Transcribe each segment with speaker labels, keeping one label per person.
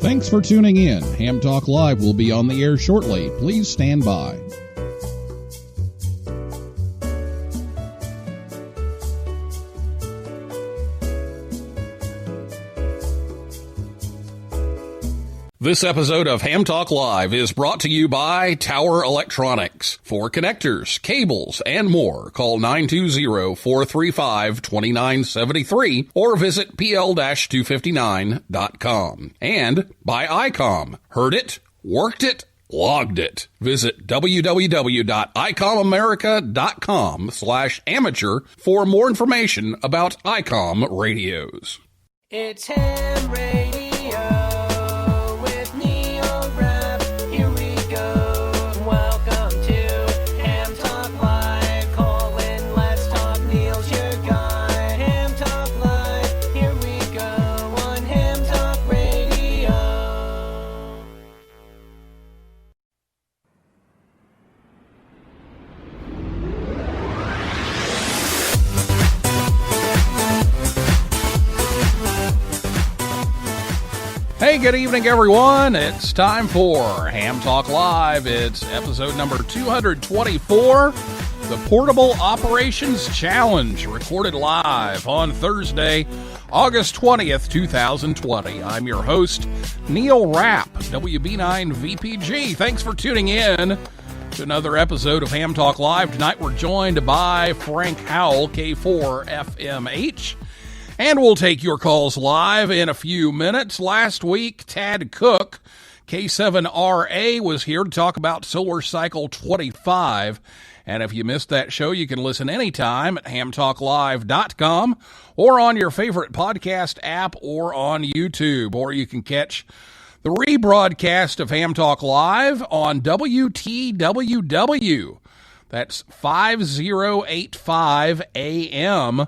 Speaker 1: Thanks for tuning in. Ham Talk Live will be on the air shortly. Please stand by. This episode of Ham Talk Live is brought to you by Tower Electronics. For connectors, cables, and more, call 920-435-2973 or visit pl-259.com. And by ICOM. Heard it, worked it, logged it. Visit www.icomamerica.com/amateur for more information about ICOM radios.
Speaker 2: It's Ham Radio.
Speaker 1: Hey, good evening, everyone. It's time for Ham Talk Live. It's episode number 224, the Portable Operations Challenge, recorded live on Thursday, August 20th, 2020. I'm your host, Neil Rapp, WB9VPG. Thanks for tuning in to another episode of Ham Talk Live. Tonight we're joined by Frank Howell, K4FMH. And we'll take your calls live in a few minutes. Last week, Tad Cook, K7RA, was here to talk about Solar Cycle 25. And if you missed that show, you can listen anytime at hamtalklive.com or on your favorite podcast app or on YouTube. Or you can catch the rebroadcast of Ham Talk Live on WTWW. That's 5085 AM.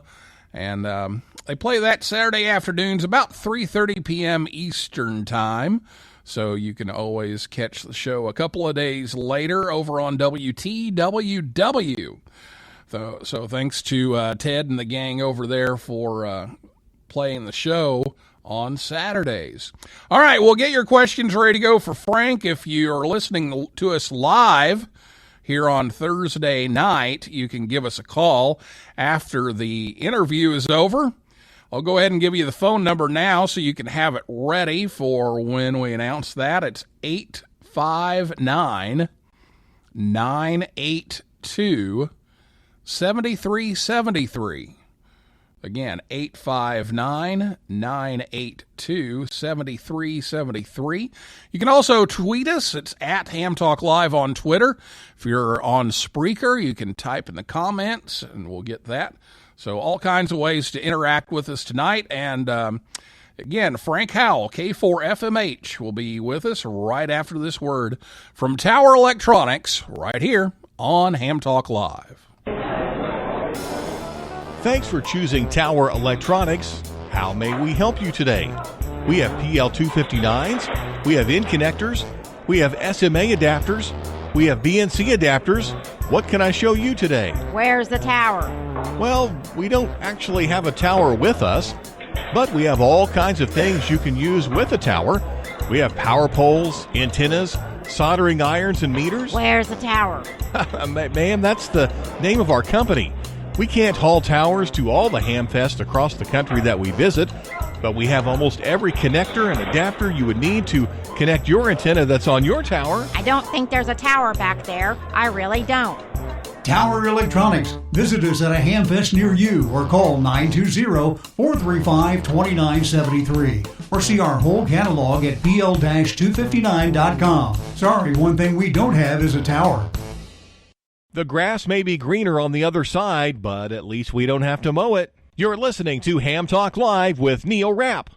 Speaker 1: And they play that Saturday afternoons about 3:30 p.m. Eastern Time, so you can always catch the show a couple of days later over on WTWW. So thanks to Ted and the gang over there for playing the show on Saturdays. All right, we'll get your questions ready to go for Frank. If you're listening to us live here on Thursday night, you can give us a call after the interview is over. I'll go ahead and give you the phone number now so you can have it ready for when we announce that. It's 859-982-7373. Again, 859-982-7373. You can also tweet us. It's at Ham Talk Live on Twitter. If you're on Spreaker, you can type in the comments, and we'll get that. So all kinds of ways to interact with us tonight. And again, Frank Howell, K4FMH, will be with us right after this word from Tower Electronics right here on Ham Talk Live.
Speaker 3: Thanks for choosing Tower Electronics. How may we help you today? We have PL259s, we have in connectors, we have SMA adapters, we have BNC adapters. What can I show you today?
Speaker 4: Where's the tower?
Speaker 3: Well, we don't actually have a tower with us, but we have all kinds of things you can use with a tower. We have power poles, antennas, soldering irons, and meters.
Speaker 4: Where's the tower?
Speaker 3: Ma'am, that's the name of our company. We can't haul towers to all the hamfests across the country that we visit, but we have almost every connector and adapter you would need to connect your antenna that's on your tower.
Speaker 4: I don't think there's a tower back there. I really don't.
Speaker 5: Tower Electronics. Visit us at a hamfest near you or call 920-435-2973 or see our whole catalog at pl-259.com. Sorry, one thing we don't have is a tower.
Speaker 3: The grass may be greener on the other side, but at least we don't have to mow it. You're listening to Ham Talk Live with Neil Rapp.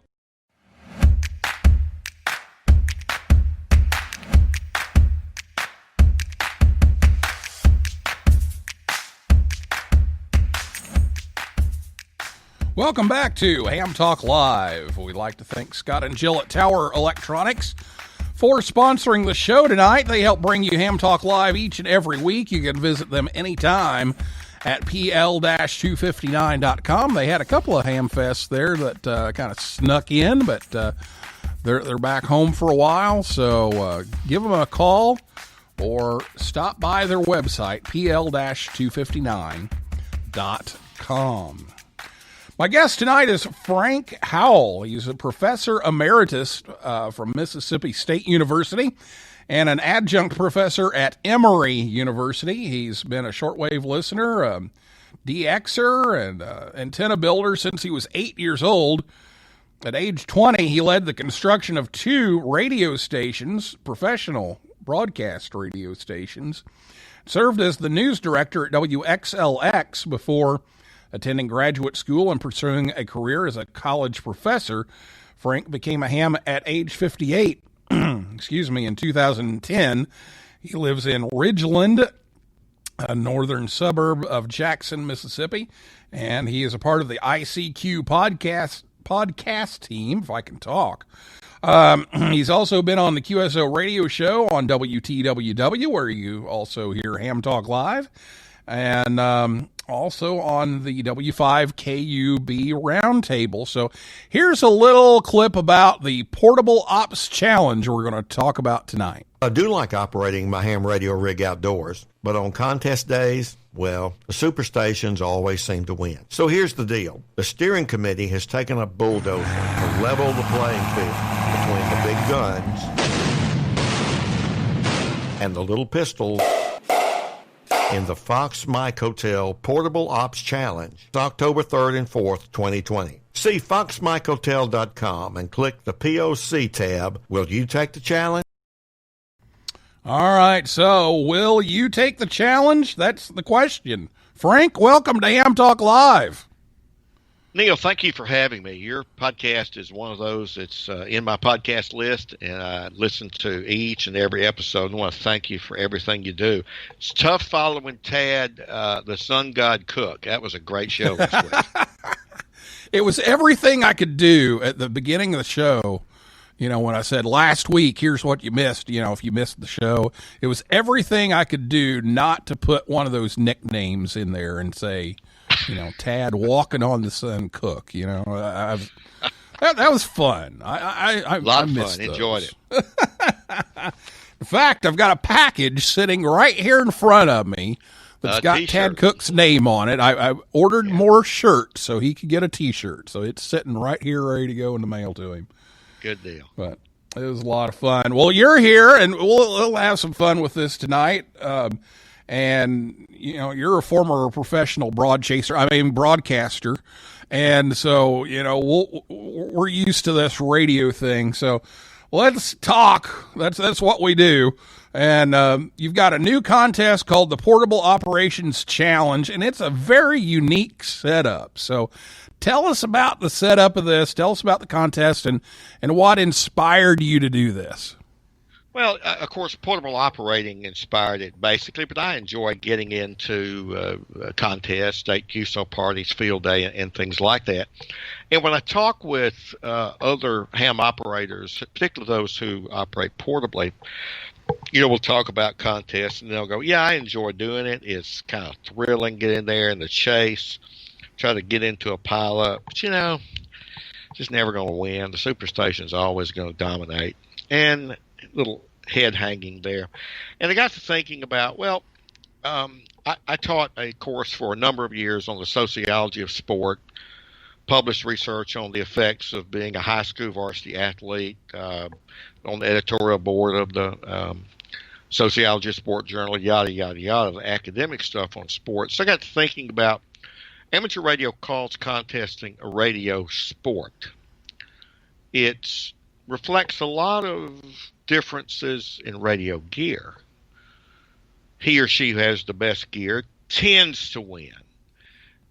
Speaker 1: Welcome back to Ham Talk Live. We'd like to thank Scott and Jill at Tower Electronics for sponsoring the show tonight. They help bring you Ham Talk Live each and every week. You can visit them anytime at pl-259.com. They had a couple of ham fests there that kind of snuck in, but they're back home for a while, so give them a call or stop by their website, pl-259.com. My guest tonight is Frank Howell. He's a professor emeritus from Mississippi State University and an adjunct professor at Emory University. He's been a shortwave listener, DXer, and antenna builder since he was 8 years old. At age 20, he led the construction of 2 radio stations, professional broadcast radio stations, served as the news director at WXLX before attending graduate school and pursuing a career as a college professor. Frank became a ham at age 58, in 2010. He lives in Ridgeland, a northern suburb of Jackson, Mississippi, and he is a part of the ICQ podcast team, if I can talk. He's also been on the QSO radio show on WTWW, where you also hear Ham Talk Live, and also on the W5KUB Roundtable. So here's a little clip about the Portable Ops Challenge we're going to talk about tonight.
Speaker 6: I do like operating my ham radio rig outdoors, but on contest days, well, the superstations always seem to win. So here's the deal. The steering committee has taken a bulldozer to level the playing field between the big guns and the little pistols in the Fox Mike Hotel Portable Ops Challenge. It's October 3rd and 4th, 2020. See foxmikehotel.com and click the POC tab. Will you take the challenge?
Speaker 1: All right, so will you take the challenge? That's the question. Frank, welcome to Ham Talk Live.
Speaker 7: Neil, thank you for having me. Your podcast is one of those that's in my podcast list, and I listen to each and every episode, and I want to thank you for everything you do. It's tough following Tad, the Sun God Cook. That was a great show this week.
Speaker 1: It was everything I could do at the beginning of the show. You know, when I said last week, here's what you missed, if you missed the show, it was everything I could do not to put one of those nicknames in there and say, Tad walking on the Sun Cook. That was fun. I
Speaker 7: fun.
Speaker 1: missed those.
Speaker 7: Enjoyed it.
Speaker 1: In fact, I've got a package sitting right here in front of me that's got
Speaker 7: T-shirt.
Speaker 1: Tad Cook's name on it. I ordered more shirts so he could get a T-shirt. So it's sitting right here ready to go in the mail to him.
Speaker 7: Good deal.
Speaker 1: But it was a lot of fun. Well, you're here, and we'll have some fun with this tonight. And you're a former professional broadcaster, and so we're used to this radio thing. So let's talk. That's what we do. And you've got a new contest called the Portable Operations Challenge, and it's a very unique setup. So tell us about the setup of this. Tell us about the contest and what inspired you to do this.
Speaker 7: Well, of course, portable operating inspired it basically, but I enjoy getting into contests, state QSO parties, field day, and things like that. And when I talk with other ham operators, particularly those who operate portably, we'll talk about contests, and they'll go, yeah, I enjoy doing it. It's kind of thrilling, get in there in the chase, try to get into a pileup. But, just never going to win. The superstation's always going to dominate. And little head hanging there. And I got to thinking about, I taught a course for a number of years on the sociology of sport, published research on the effects of being a high school varsity athlete, on the editorial board of the Sociology of Sport Journal, yada, yada, yada, the academic stuff on sports. So I got to thinking about amateur radio calls contesting a radio sport. It reflects a lot of differences in radio gear. He or she who has the best gear tends to win.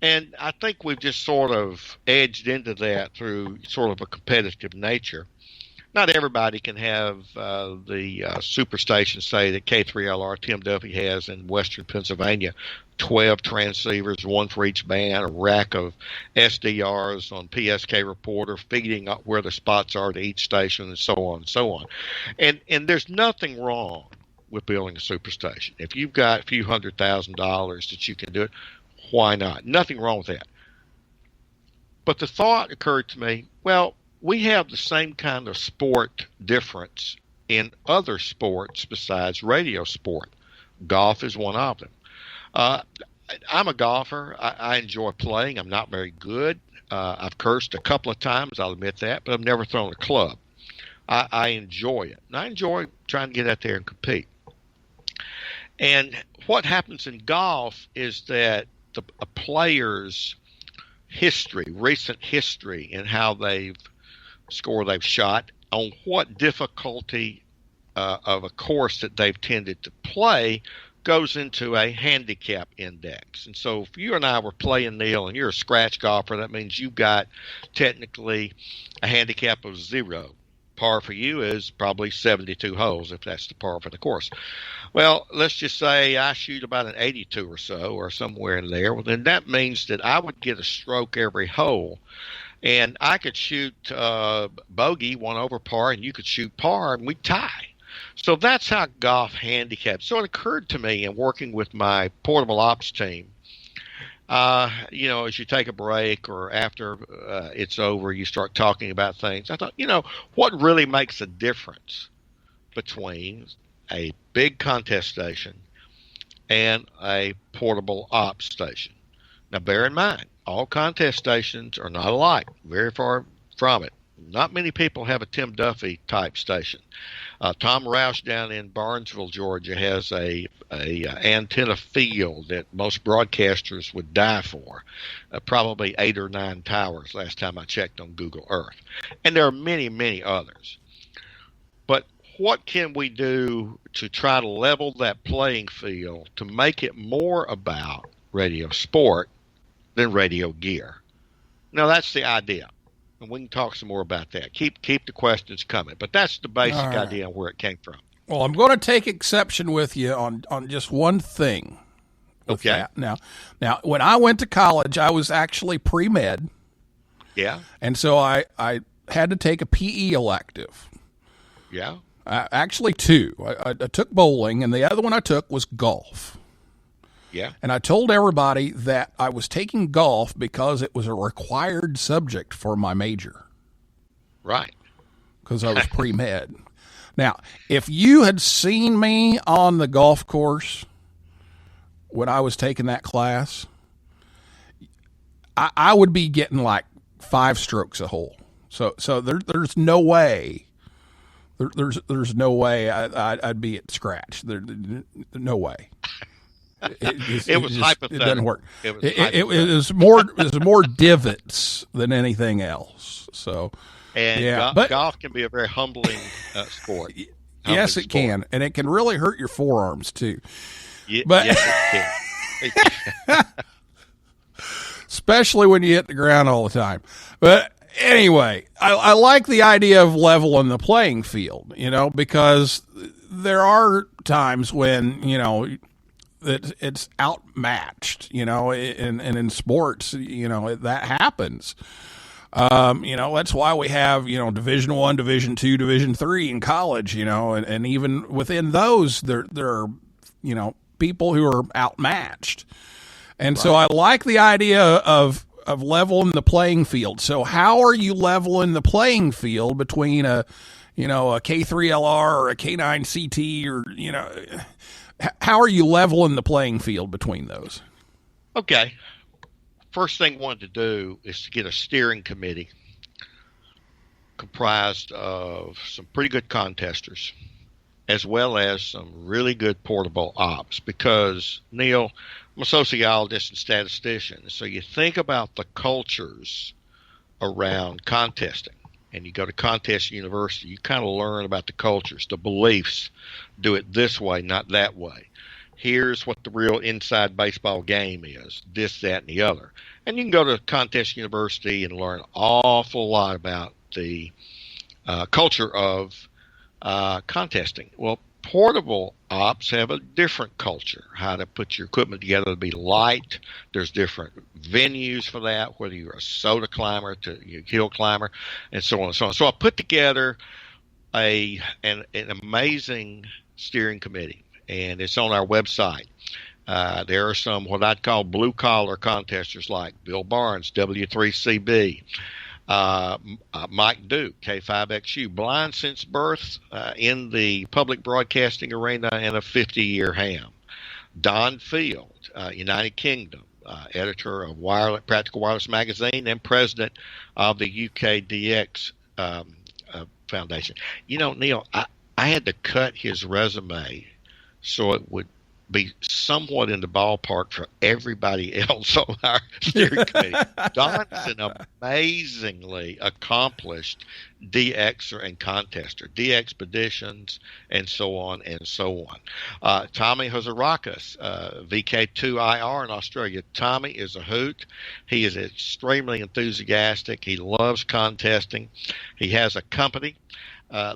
Speaker 7: And I think we've just sort of edged into that through sort of a competitive nature. Not everybody can have the superstation, say, that K3LR Tim Duffy has in western Pennsylvania, 12 transceivers, one for each band, a rack of SDRs on PSK Reporter, feeding up where the spots are to each station, and so on and so on. And there's nothing wrong with building a superstation. If you've got a few $100,000 that you can do it, why not? Nothing wrong with that. But the thought occurred to me, well, we have the same kind of sport difference in other sports besides radio sport. Golf is one of them. I'm a golfer. I enjoy playing. I'm not very good. I've cursed a couple of times, I'll admit that, but I've never thrown a club. I enjoy it. And I enjoy trying to get out there and compete. And what happens in golf is that a player's history, recent history, and how they've shot, on what difficulty of a course that they've tended to play goes into a handicap index. And so if you and I were playing, Neil, and you're a scratch golfer, that means you've got technically a handicap of 0. Par for you is probably 72 holes, if that's the par for the course. Well, let's just say I shoot about an 82 or so, or somewhere in there. Well, then that means that I would get a stroke every hole. And I could shoot bogey, 1 over par, and you could shoot par, and we'd tie. So that's how golf handicaps. So it occurred to me in working with my portable ops team, as you take a break or after it's over, you start talking about things. I thought, what really makes a difference between a big contest station and a portable ops station? Now, bear in mind, all contest stations are not alike, very far from it. Not many people have a Tim Duffy type station. Tom Roush down in Barnesville, Georgia, has a antenna field that most broadcasters would die for. Probably 8 or 9 towers last time I checked on Google Earth. And there are many, many others. But what can we do to try to level that playing field to make it more about radio sport than radio gear? Now, that's the idea. And we can talk some more about that. Keep the questions coming. But that's the basic idea of where it came from.
Speaker 1: Well, I'm going to take exception with you on just one thing.
Speaker 7: Okay.
Speaker 1: That. Now, when I went to college, I was actually pre-med.
Speaker 7: Yeah.
Speaker 1: And so I had to take a PE elective.
Speaker 7: Yeah.
Speaker 1: Actually, 2. I took bowling, and the other one I took was golf.
Speaker 7: Yeah.
Speaker 1: And I told everybody that I was taking golf because it was a required subject for my major.
Speaker 7: Right.
Speaker 1: Because I was pre-med. Now, if you had seen me on the golf course when I was taking that class, I would be getting like 5 strokes a hole. So there's no way. There's no way I'd be at scratch. No way.
Speaker 7: It was hypothetical.
Speaker 1: It doesn't work.
Speaker 7: It
Speaker 1: was more divots than anything else. So,
Speaker 7: and
Speaker 1: but
Speaker 7: golf can be a very humbling sport.
Speaker 1: Yes, it can, and it can really hurt your forearms too.
Speaker 7: But yes, it can.
Speaker 1: Especially when you hit the ground all the time. But anyway, I like the idea of leveling the playing field. Because there are times when it's outmatched, and in sports, that happens. That's why we have, Division I, Division II, Division III in college, and even within those, there are, people who are outmatched. And so I like the idea of leveling the playing field. So how are you leveling the playing field between a K3LR or a K9CT or, how are you leveling the playing field between those?
Speaker 7: Okay. First thing I wanted to do is to get a steering committee comprised of some pretty good contesters as well as some really good portable ops because, Neil, I'm a sociologist and statistician. So you think about the cultures around contesting. And you go to contest university, you kind of learn about the cultures, the beliefs. Do it this way, not that way. Here's what the real inside baseball game is, this, that, and the other. And you can go to contest university and learn an awful lot about the culture of contesting. Well, portable ops have a different culture, how to put your equipment together to be light. There's different venues for that, whether you're a soda climber to a hill climber, and so on and so on. So I put together an amazing steering committee, and it's on our website. There are some what I'd call blue-collar contesters like Bill Barnes, W3CB, Mike Duke, K5XU, blind since birth in the public broadcasting arena and a 50-year ham. Don Field, United Kingdom, editor of Practical Wireless Magazine and president of the UKDX Foundation. You know, Neil, I had to cut his resume so it would be somewhat in the ballpark for everybody else on our steering committee. Don is an amazingly accomplished DXer and contester, D-Expeditions, and so on and so on. Tommy Hazarakis, VK2IR in Australia. Tommy is a hoot. He is extremely enthusiastic. He loves contesting. He has a company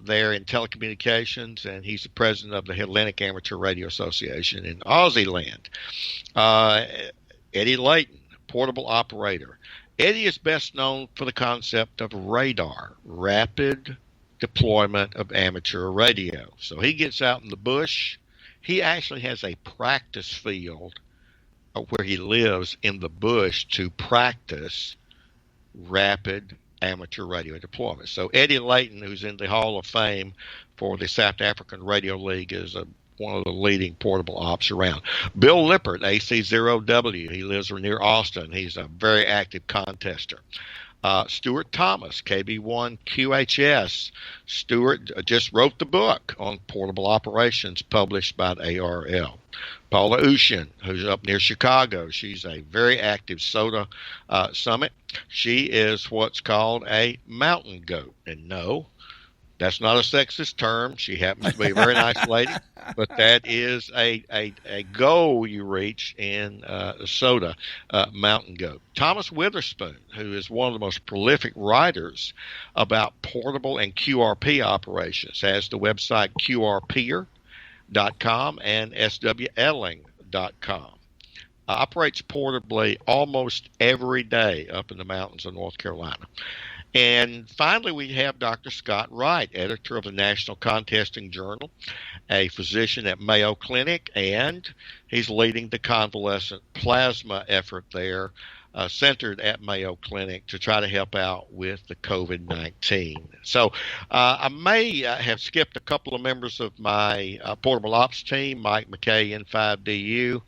Speaker 7: there in telecommunications, and he's the president of the Atlantic Amateur Radio Association in Aussie land. Eddie Leighton, portable operator. Eddie is best known for the concept of radar, rapid deployment of amateur radio. So he gets out in the bush. He actually has a practice field where he lives in the bush to practice rapid amateur radio deployment. So Eddie Leighton, who's in the Hall of Fame for the South African Radio League, is one of the leading portable ops around. Bill Lippert, AC0W, he lives near Austin. He's a very active contester. Stuart Thomas, KB1QHS. Stuart just wrote the book on portable operations published by the ARL. Paula Ushin, who's up near Chicago. She's a very active SOTA summit. She is what's called a mountain goat. And no, that's not a sexist term. She happens to be a very nice lady, but that is a goal you reach in SOTA, mountain goat. Thomas Witherspoon, who is one of the most prolific writers about portable and QRP operations, has the website QRPer.com and SWLing.com. Operates portably almost every day up in the mountains of North Carolina. And finally, we have Dr. Scott Wright, editor of the National Contesting Journal, a physician at Mayo Clinic, and he's leading the convalescent plasma effort there, centered at Mayo Clinic to try to help out with the COVID-19. So I may have skipped a couple of members of my portable ops team, Mike McKay, N5DU,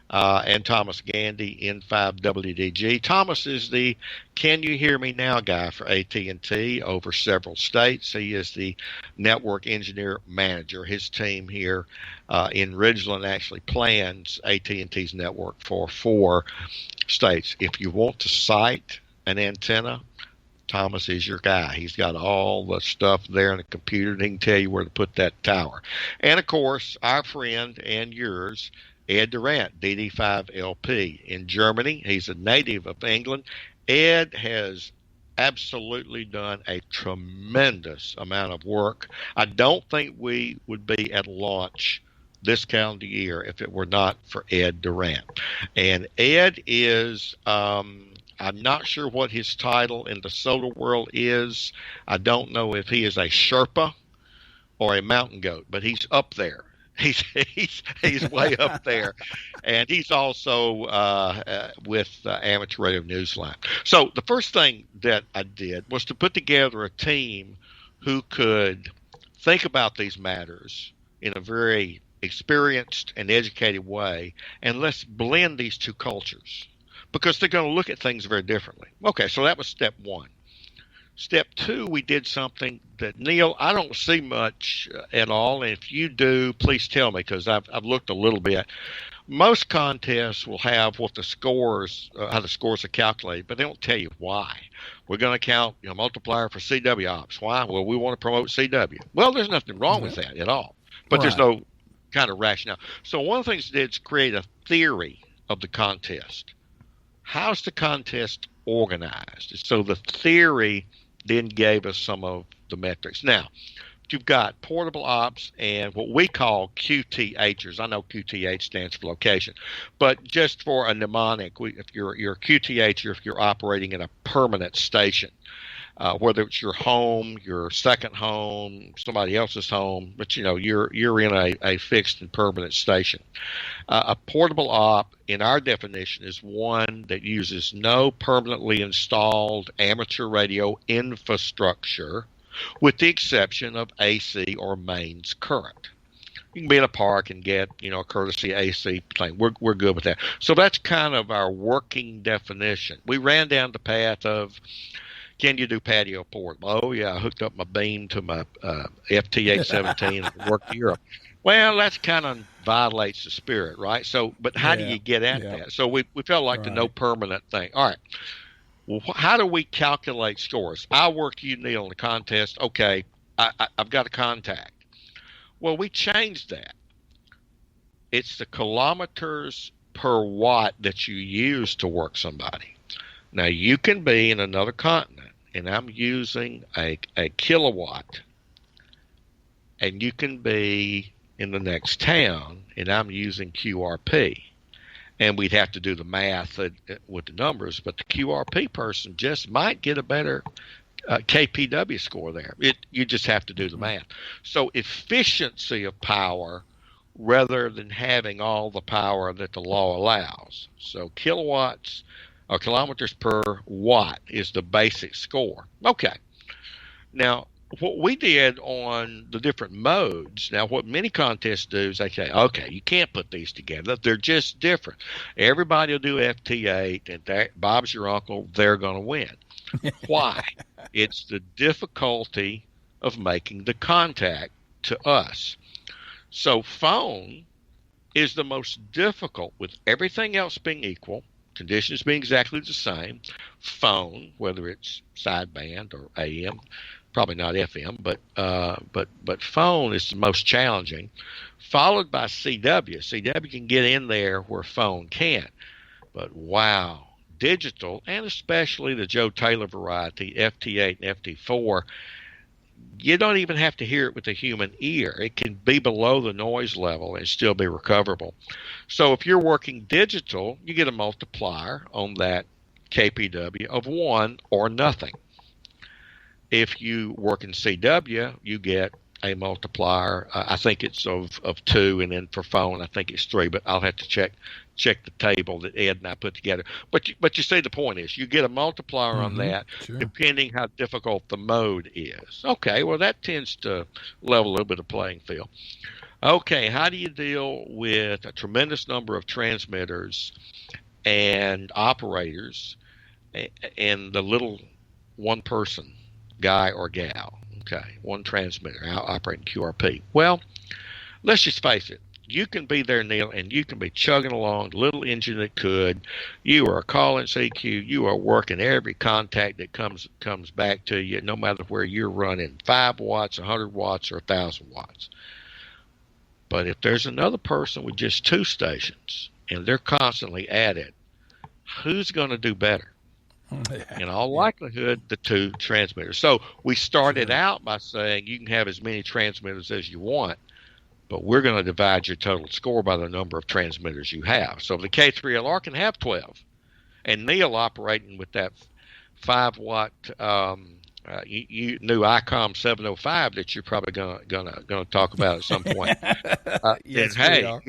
Speaker 7: and Thomas Gandy, N5WDG. Thomas is the Can You Hear Me Now guy for AT&T over several states. He is the network engineer manager. His team here in Ridgeland actually plans AT&T's network for 4 states. If you want to site an antenna, Thomas is your guy. He's got all the stuff there in the computer, and he can tell you where to put that tower. And, of course, our friend and yours, Ed Durant, DD5LP. In Germany, he's a native of England. Ed has absolutely done a tremendous amount of work. I don't think we would be at launch this calendar year if it were not for Ed Durant. And Ed is, I'm not sure what his title in the SOTA world is. I don't know if he is a Sherpa or a mountain goat, but he's up there. He's way up there, and he's also with Amateur Radio Newsline. So the first thing that I did was to put together a team who could think about these matters in a very experienced and educated way, and let's blend these two cultures because they're going to look at things very differently. Okay, so that was step 1. Step 2, we did something that, Neil, I don't see much at all. And if you do, please tell me, because I've looked a little bit. Most contests will have what the scores, how the scores are calculated, but they don't tell you why. We're going to count multiplier for CW ops. Why? Well, we want to promote CW. Well, there's nothing wrong with that at all, but there's no kind of rationale. So one of the things they did is create a theory of the contest. How's the contest organized? So the theory then gave us some of the metrics. Now, you've got portable ops and what we call QTHers. I know QTH stands for location, but just for a mnemonic, if you're a QTH, if you're operating in a permanent station, whether it's your home, your second home, somebody else's home, but you're in a fixed and permanent station. A portable op, in our definition, is one that uses no permanently installed amateur radio infrastructure, with the exception of AC or mains current. You can be in a park and get, a courtesy AC thing. We're good with that. So that's kind of our working definition. We ran down the path of, can you do patio portable? Oh, yeah, I hooked up my beam to my FT817 and worked to Europe. Well, that's kind of violates the spirit, right? So, but how do you get at that? So we felt like the no permanent thing. All right. Well, how do we calculate scores? I worked you, Neil, in the contest. Okay, I've got a contact. Well, we changed that. It's the kilometers per watt that you use to work somebody. Now, you can be in another continent, and I'm using a kilowatt, and you can be in the next town, and I'm using QRP. And we'd have to do the math with the numbers, but the QRP person just might get a better KPW score there. You just have to do the math. So efficiency of power rather than having all the power that the law allows. So kilowatts or kilometers per watt is the basic score. Okay. Now, what we did on the different modes, now what many contests do is they say, okay, you can't put these together. They're just different. Everybody will do FT8, and Bob's your uncle, they're going to win. Why? It's the difficulty of making the contact to us. So phone is the most difficult, with everything else being equal, conditions being exactly the same. Phone, whether it's sideband or AM, probably not FM, but phone is the most challenging, followed by CW. CW can get in there where phone can't. But wow, digital, and especially the Joe Taylor variety, FT8 and FT4, you don't even have to hear it with the human ear. It can be below the noise level and still be recoverable. So if you're working digital, you get a multiplier on that KPW of 1 or nothing. If you work in CW, you get a multiplier. I think it's of 2, and then for phone, I think it's 3. But I'll have to check the table that Ed and I put together. But you see, the point is, you get a multiplier on that, depending how difficult the mode is. Okay, well that tends to level a little bit of playing field. Okay, how do you deal with a tremendous number of transmitters and operators and the little one person? Guy or gal, okay, one transmitter out operating QRP. Well, let's just face it. You can be there, Neil, and you can be chugging along, the little engine that could. You are calling CQ. You are working every contact that comes back to you, no matter where you're running 5 watts, 100 watts, or 1,000 watts. But if there's another person with just 2 stations, and they're constantly at it, who's going to do better? In all likelihood, the 2 transmitters. So we started out by saying you can have as many transmitters as you want, but we're going to divide your total score by the number of transmitters you have. So the K3LR can have 12. And Neil operating with that 5 watt new ICOM 705 that you're probably gonna talk about at some point.
Speaker 1: Yes,
Speaker 7: hey,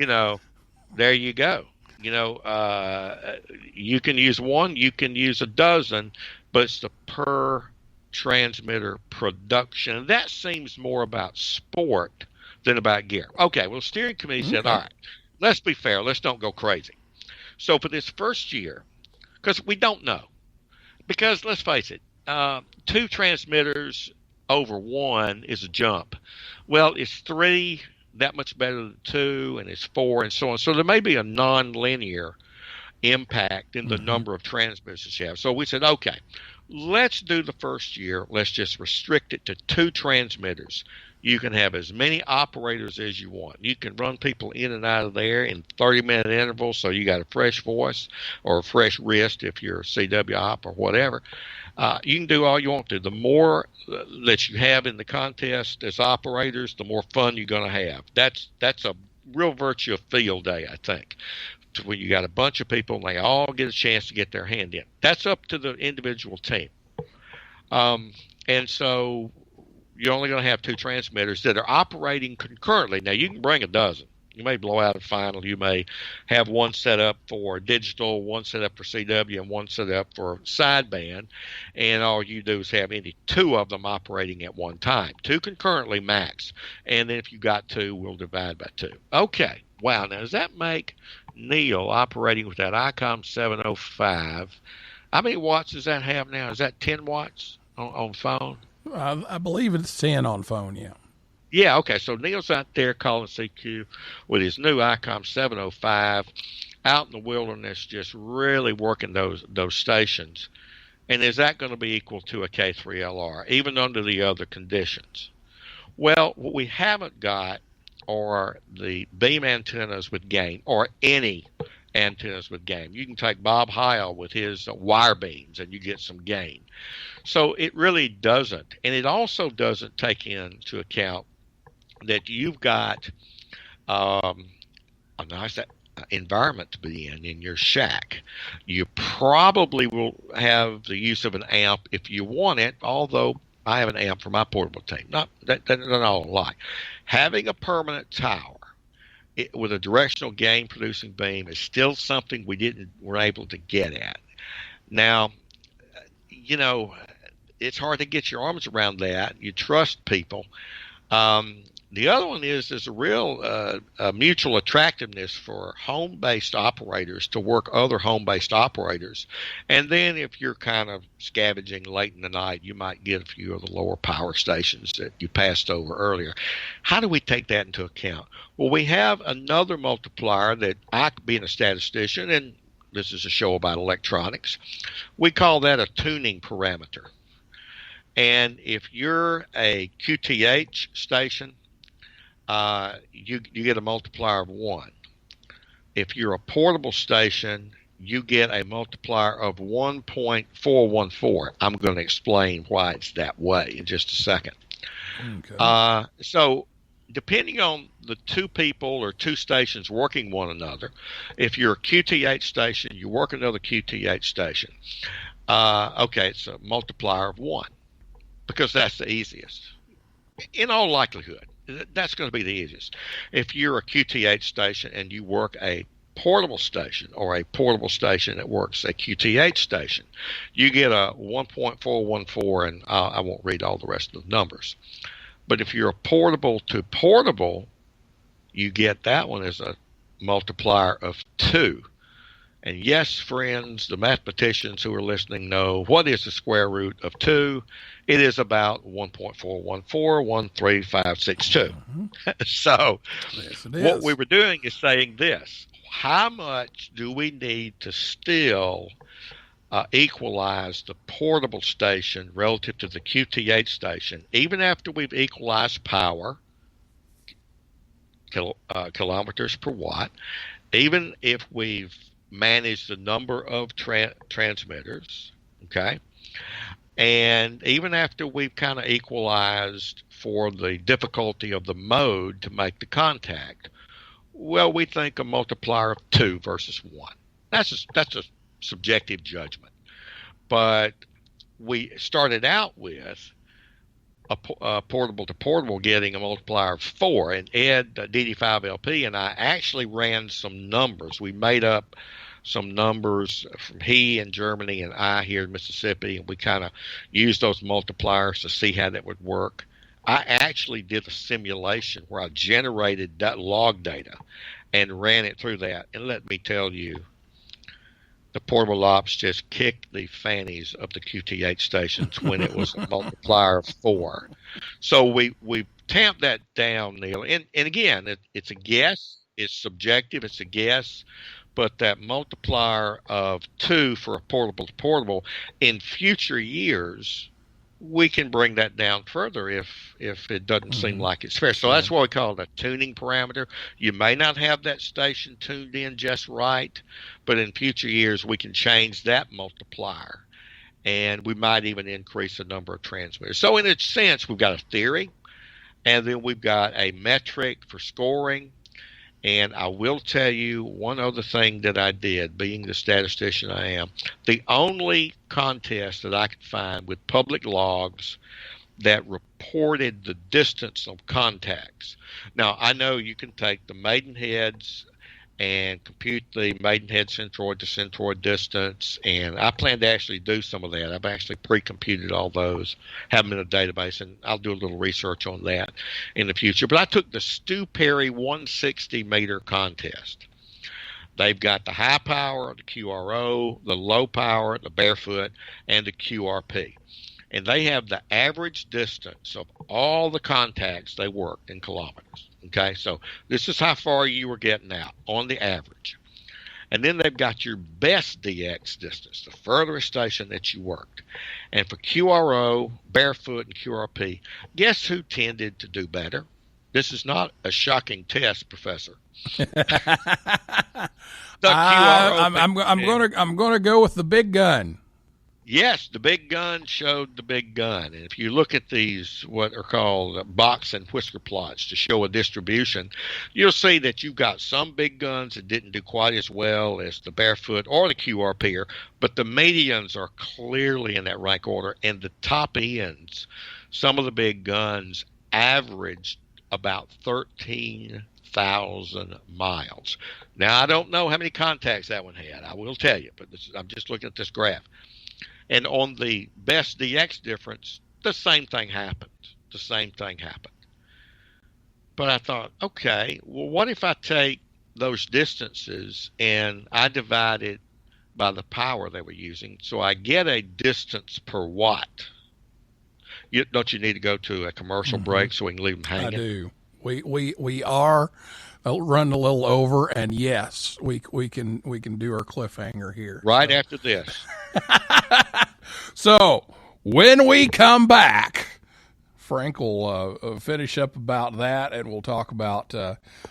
Speaker 7: there you go. You can use 1, you can use a dozen, but it's the per transmitter production. That seems more about sport than about gear. Okay, well, the steering committee said, all right, let's be fair. Let's don't go crazy. So for this first year, because we don't know, because let's face it, 2 transmitters over 1 is a jump. Well, it's 3 that much better than 2, and it's 4, and so on. So there may be a non-linear impact in the number of transmitters that you have. So we said, okay, let's do the first year. Let's just restrict it to 2 transmitters. You can have as many operators as you want. You can run people in and out of there in 30-minute intervals, so you got a fresh voice or a fresh wrist if you're a CW op or whatever. You can do all you want to. The more that you have in the contest as operators, the more fun you're going to have. That's a real virtue of field day, I think, when you got a bunch of people and they all get a chance to get their hand in. That's up to the individual team. And so you're only going to have two transmitters that are operating concurrently. Now, you can bring a dozen. You may blow out a final. You may have one set up for digital, one set up for CW, and one set up for sideband. And all you do is have any two of them operating at one time. Two concurrently max. And then if you got two, we'll divide by two. Okay. Wow. Now, does that make Neil operating with that ICOM 705? How many watts does that have now? Is that 10 watts on phone?
Speaker 1: I believe it's 10 on phone, yeah.
Speaker 7: Yeah, okay. So Neil's out there calling CQ with his new ICOM 705 out in the wilderness, just really working those stations. And is that going to be equal to a K3LR, even under the other conditions? Well, what we haven't got are the beam antennas with gain, or any antennas with gain. You can take Bob Howell with his wire beams and you get some gain. So it really doesn't. And it also doesn't take into account that you've got a nice environment to be in your shack. You probably will have the use of an amp if you want it, although I have an amp for my portable team. Not that's not all a lie. Having a permanent tower with a directional gain producing beam is still something we're able to get at. Now, it's hard to get your arms around that. You trust people. The other one is there's a real mutual attractiveness for home-based operators to work other home-based operators. And then if you're kind of scavenging late in the night, you might get a few of the lower power stations that you passed over earlier. How do we take that into account? Well, we have another multiplier that I, being a statistician, and this is a show about electronics, we call that a tuning parameter. And if you're a QTH station, you get a multiplier of 1. If you're a portable station, you get a multiplier of 1.414. I'm going to explain why it's that way in just a second. Okay. So depending on the two people or two stations working one another, if you're a QTH station, you work another QTH station. Okay, it's a multiplier of 1 because that's the easiest. In all likelihood, that's going to be the easiest. If you're a QTH station and you work a portable station or a portable station that works a QTH station, you get a 1.414, and I won't read all the rest of the numbers. But if you're a portable to portable, you get that one as a multiplier of 2. And yes, friends, the mathematicians who are listening know what is the square root of 2. It is about 1.414135562. So yes, what we were doing is saying this: how much do we need to still equalize the portable station relative to the QTH station, even after we've equalized power, kilometers per watt, even if we've managed the number of transmitters, okay? And even after we've kind of equalized for the difficulty of the mode to make the contact, well, we think a multiplier of 2 versus 1. That's a subjective judgment. But we started out with a portable to portable getting a multiplier of 4. And Ed, DD5LP, and I actually ran some numbers. We made up some numbers from he in Germany and I here in Mississippi, and we kind of used those multipliers to see how that would work. I actually did a simulation where I generated that log data and ran it through that. And let me tell you, the portable ops just kicked the fannies of the QTH stations when it was a multiplier of 4. So we tamped that down, Neil. And again, it's a guess. It's subjective. It's a guess. But that multiplier of 2 for a portable to portable, in future years, we can bring that down further if it doesn't seem like it's fair. So that's what we call it a tuning parameter. You may not have that station tuned in just right, but in future years we can change that multiplier, and we might even increase the number of transmitters. So in a sense, we've got a theory, and then we've got a metric for scoring, And I will tell you one other thing that I did, being the statistician I am. The only contest that I could find with public logs that reported the distance of contacts. Now, I know you can take the maidenheads and compute the maidenhead centroid to centroid distance, and I plan to actually do some of that. I've actually pre-computed all those, have them in a database, and I'll do a little research on that in the future. But I took the Stu Perry 160-meter contest. They've got the high power, the QRO, the low power, the barefoot, and the QRP. And they have the average distance of all the contacts they worked in kilometers. Okay, so this is how far you were getting out on the average. And then they've got your best DX distance, the furthest station that you worked. And for QRO, barefoot, and QRP, guess who tended to do better? This is not a shocking test, Professor.
Speaker 1: I'm going to go with the big gun.
Speaker 7: Yes, the big gun showed the big gun. And if you look at these, what are called box and whisker plots to show a distribution, you'll see that you've got some big guns that didn't do quite as well as the barefoot or the QRP, but the medians are clearly in that rank order. And the top ends, some of the big guns averaged about 13,000 miles. Now, I don't know how many contacts that one had. I will tell you, but I'm just looking at this graph. And on the best DX difference, the same thing happened. But I thought, okay, well, what if I take those distances and I divide it by the power they were using, so I get a distance per watt? Don't you need to go to a commercial break so we can leave them hanging?
Speaker 1: I do. We are run a little over, and yes, we can do our cliffhanger here
Speaker 7: right after this.
Speaker 1: So when we come back, Frank will finish up about that, and we'll talk about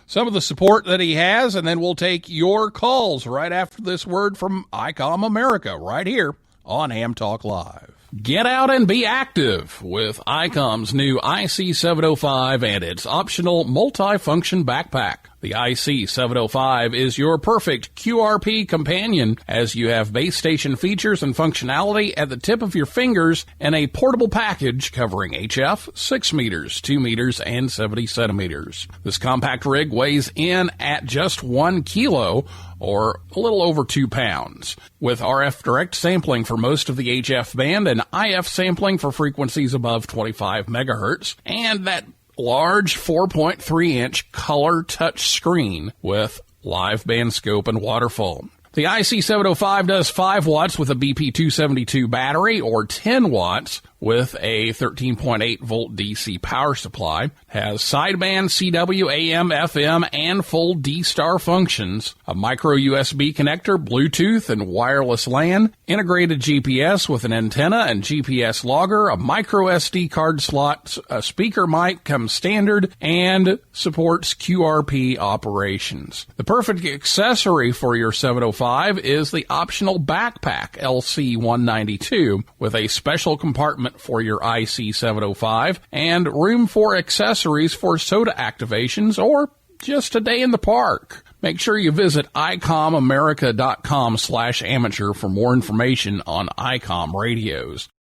Speaker 1: some of the support that he has, and then we'll take your calls right after this word from ICOM America right here on Ham Talk Live. Get out and be active with ICOM's new IC705 and its optional multi-function backpack. The IC705 is your perfect QRP companion, as you have base station features and functionality at the tip of your fingers in a portable package covering HF, 6 meters, 2 meters, and 70 centimeters. This compact rig weighs in at just 1 kilo, or a little over 2 pounds, with RF direct sampling for most of the HF band and IF sampling for frequencies above 25 megahertz, and that large 4.3-inch color touch screen with live band scope and waterfall. The IC705 does 5 watts with a BP272 battery, or 10 watts with a 13.8 volt DC power supply, has sideband CW, AM, FM, and full D-Star functions, a micro USB connector, Bluetooth, and wireless LAN, integrated GPS with an antenna and GPS logger, a micro SD card slot, a speaker mic comes standard, and supports QRP operations. The perfect accessory for your 705 is the optional backpack LC192 with a special compartment for your IC705 and room for accessories for soda activations or just a day in the park. Make sure you visit icomamerica.com/amateur for more information on ICOM radios.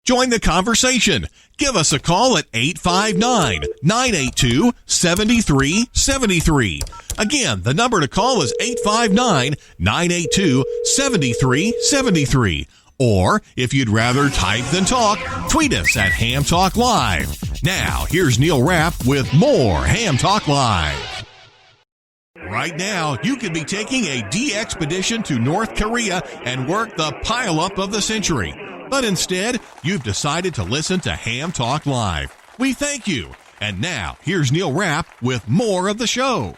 Speaker 3: Join the conversation. Give us a call at 859-982-7373. Again, the number to call is 859-982-7373. Or, if you'd rather type than talk, tweet us at Ham Talk Live. Now, here's Neil Rapp with more Ham Talk Live. Right now, you could be taking a de-expedition to North Korea and work the pile-up of the century. But instead, you've decided to listen to Ham Talk Live. We thank you. And now, here's Neil Rapp with more of the show.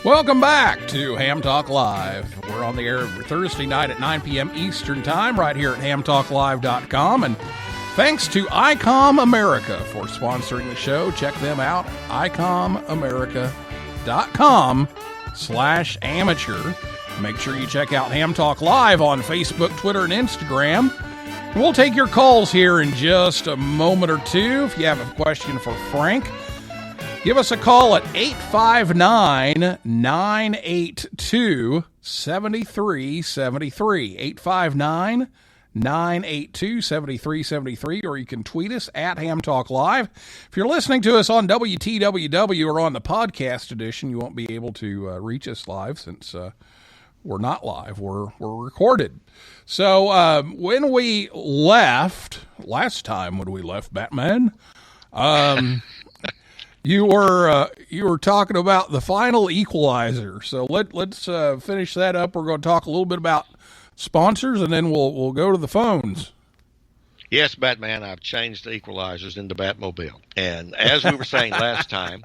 Speaker 1: Welcome back to Ham Talk Live. We're on the air every Thursday night at 9 p.m. Eastern Time right here at hamtalklive.com. And Thanks to ICOM America for sponsoring the show. Check them out, icomamerica.com/amateur. Make sure you check out Ham Talk Live on Facebook, Twitter, and Instagram. We'll take your calls here in just a moment or two. If you have a question for Frank, give us a call at 859-982-7373. 859-982-7373, or you can tweet us at Ham Talk Live. If you're listening to us on WTWW or on the podcast edition, you won't be able to reach us live since we're not live. We're recorded. So when we left, last time when we left, Batman, you were talking about the final equalizer. So let's finish that up. We're going to talk a little bit about sponsors, and then we'll go to the phones.
Speaker 7: Yes, Batman, I've changed the equalizers into Batmobile. And as we were saying last time,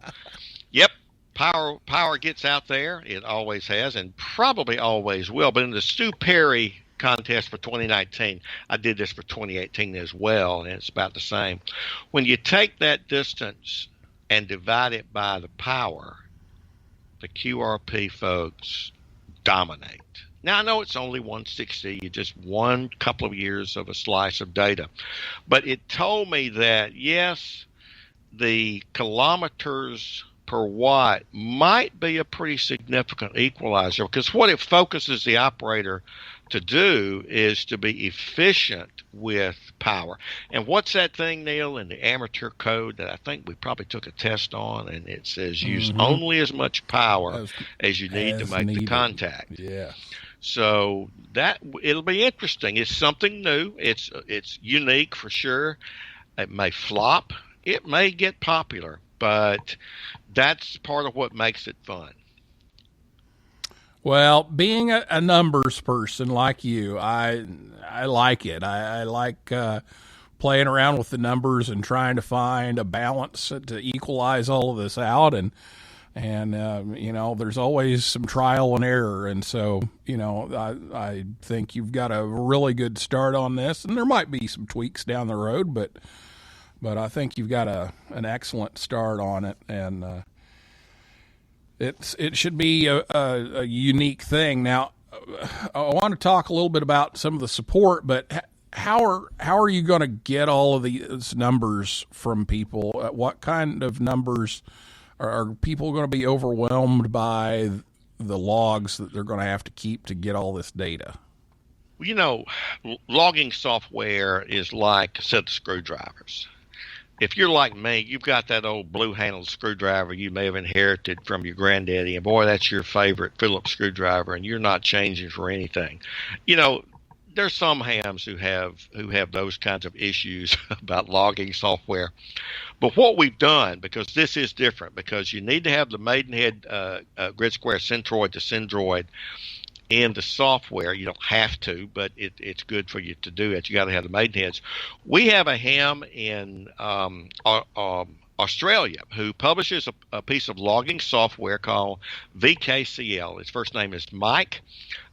Speaker 7: yep, power gets out there. It always has and probably always will. But in the Stu Perry contest for 2019, I did this for 2018 as well, and it's about the same. When you take that distance and divide it by the power, the QRP folks dominate. Now, I know it's only 160. You just one couple of years of a slice of data. But it told me that, yes, the kilometers per watt might be a pretty significant equalizer, because what it focuses the operator to do is to be efficient with power. And what's that thing, Neil, in the amateur code that I think we probably took a test on, and it says use only as much power as you need to make the contact.
Speaker 1: Yeah.
Speaker 7: So that it'll be interesting. It's something new. It's unique for sure. It may flop. It may get popular, but that's part of what makes it fun.
Speaker 1: Well, being a numbers person like you, I like it. I like playing around with the numbers and trying to find a balance to equalize all of this out. And there's always some trial and error. And so, I think you've got a really good start on this. And there might be some tweaks down the road, but I think you've got an excellent start on it. And it should be a unique thing. Now, I want to talk a little bit about some of the support, but how are you going to get all of these numbers from people? What kind of numbers are people going to be overwhelmed by the logs that they're going to have to keep to get all this data?
Speaker 7: Logging software is like a set of screwdrivers. If you're like me, you've got that old blue-handled screwdriver you may have inherited from your granddaddy, and boy, that's your favorite Phillips screwdriver, and you're not changing for anything. There's some hams who have those kinds of issues about logging software. But what we've done, because this is different, because you need to have the Maidenhead grid square centroid to centroid in the software. You don't have to, but it's good for you to do it. You got to have the Maidenheads. We have a ham in Australia who publishes a piece of logging software called VKCL. His first name is Mike.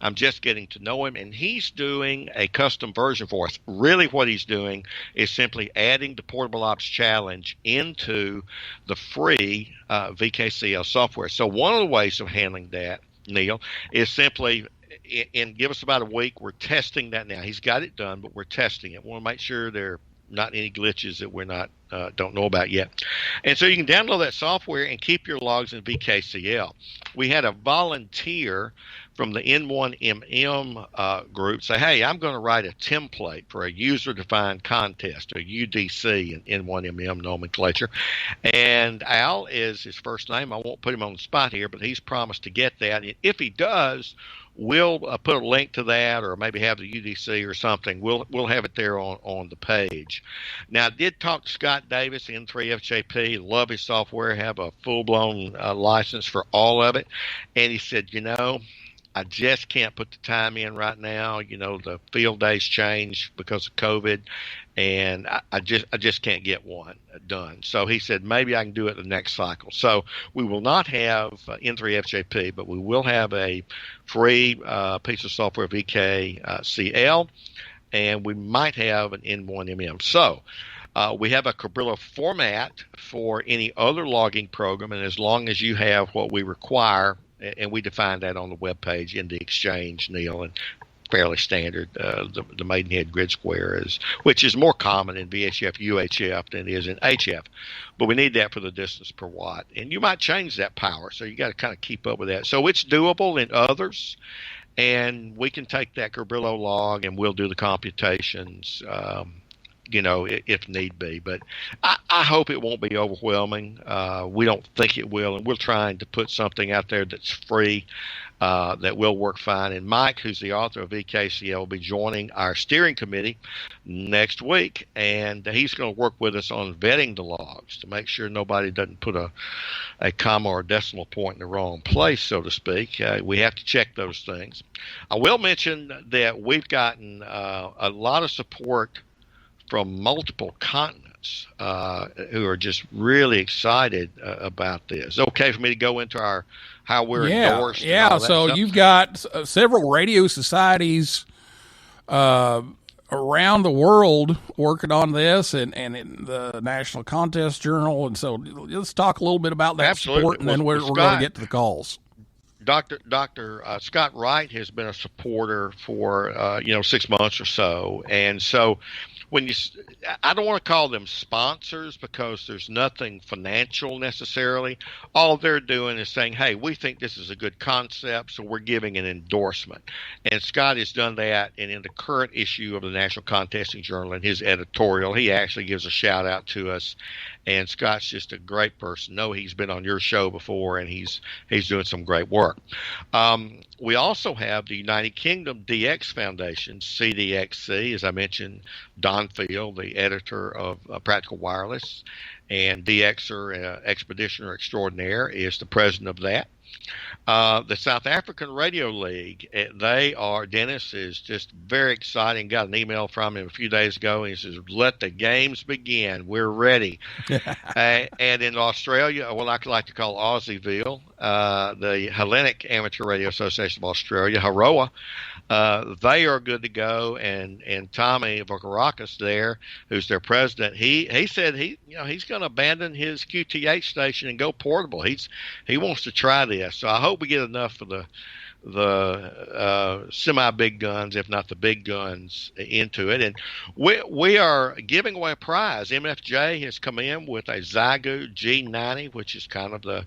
Speaker 7: I'm just getting to know him, and he's doing a custom version for us. Really what he's doing is simply adding the Portable Ops Challenge into the free VKCL software. So one of the ways of handling that, Neil, is simply, and give us about a week, we're testing that now. He's got it done, but we're testing it. We want to make sure there are not any glitches that we're not don't know about yet. And so you can download that software and keep your logs in VKCL. We had a volunteer from the N1MM group say, hey, I'm going to write a template for a user-defined contest, or UDC in N1MM nomenclature. And Al is his first name. I won't put him on the spot here, but he's promised to get that. And if he does, we'll put a link to that, or maybe have the UDC or something. We'll have it there on the page. Now, I did talk to Scott Davis, N3FJP, love his software, have a full-blown license for all of it. And he said, I just can't put the time in right now. The field days change because of COVID, and I just can't get one done. So he said maybe I can do it the next cycle. So we will not have N3FJP, but we will have a free piece of software, VKCL. and we might have an N1MM. So we have a Cabrillo format for any other logging program, and as long as you have what we require, and we define that on the webpage in the exchange, Neil, and fairly standard. The Maidenhead grid square which is more common in VHF, UHF than it is in HF, but we need that for the distance per watt. And you might change that power, so you got to kind of keep up with that. So it's doable in others, and we can take that Cabrillo log and we'll do the computations. If need be. But I hope it won't be overwhelming. We don't think it will, and we're trying to put something out there that's free, that will work fine. And Mike, who's the author of VKCL, will be joining our steering committee next week, and he's going to work with us on vetting the logs to make sure nobody doesn't put a comma or a decimal point in the wrong place, so to speak. We have to check those things. I will mention that we've gotten a lot of support from multiple continents who are just really excited about this. Okay for me to go into how we're endorsed?
Speaker 1: Yeah, so stuff? You've got several radio societies around the world working on this, and in the National Contest Journal. And so let's talk a little bit about that support, and then we're going to get to the calls.
Speaker 7: Dr. Scott Wright has been a supporter for 6 months or so, and so I don't want to call them sponsors because there's nothing financial necessarily. All they're doing is saying, hey, we think this is a good concept, so we're giving an endorsement. And Scott has done that, and in the current issue of the National Contesting Journal, in his editorial, he actually gives a shout out to us. And Scott's just a great person. No, he's been on your show before, and he's doing some great work. We also have the United Kingdom DX Foundation, CDXC, as I mentioned, Don Field, the editor of Practical Wireless, and DXer, Expeditioner Extraordinaire, is the president of that. The South African Radio League, Dennis is just very exciting. Got an email from him a few days ago, and he says, let the games begin. We're ready. And in Australia, what I like to call Aussieville, the Hellenic Amateur Radio Association of Australia, HAROA, they are good to go, and Tommy Vokarakis there, who's their president, he said he's going to abandon his QTH station and go portable. He wants to try this, so I hope we get enough for the semi big guns, if not the big guns, into it. And we are giving away a prize. MFJ has come in with a Zygo G90, which is kind of the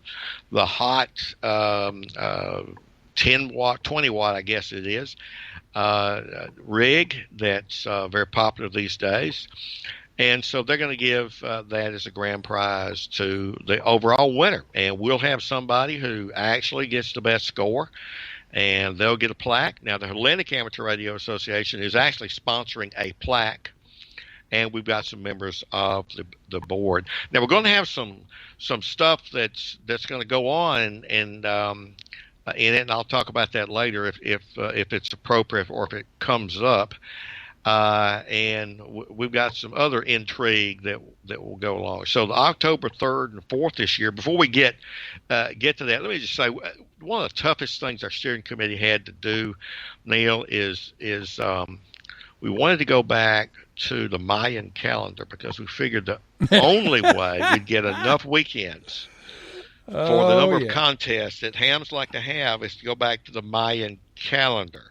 Speaker 7: hot 10 watt, 20 watt, I guess it is, rig that's very popular these days. And so they're going to give that as a grand prize to the overall winner. And we'll have somebody who actually gets the best score, and they'll get a plaque. Now, the Hellenic Amateur Radio Association is actually sponsoring a plaque, and we've got some members of the board. Now, we're going to have some stuff that's going to go on and in it, and I'll talk about that later if it's appropriate or if it comes up. And we've got some other intrigue that will go along. So the October 3rd and 4th this year, before we get to that, let me just say one of the toughest things our steering committee had to do, Neil, is we wanted to go back to the Mayan calendar because we figured the only way we'd get enough weekends for the number of contests that hams like to have is to go back to the Mayan calendar.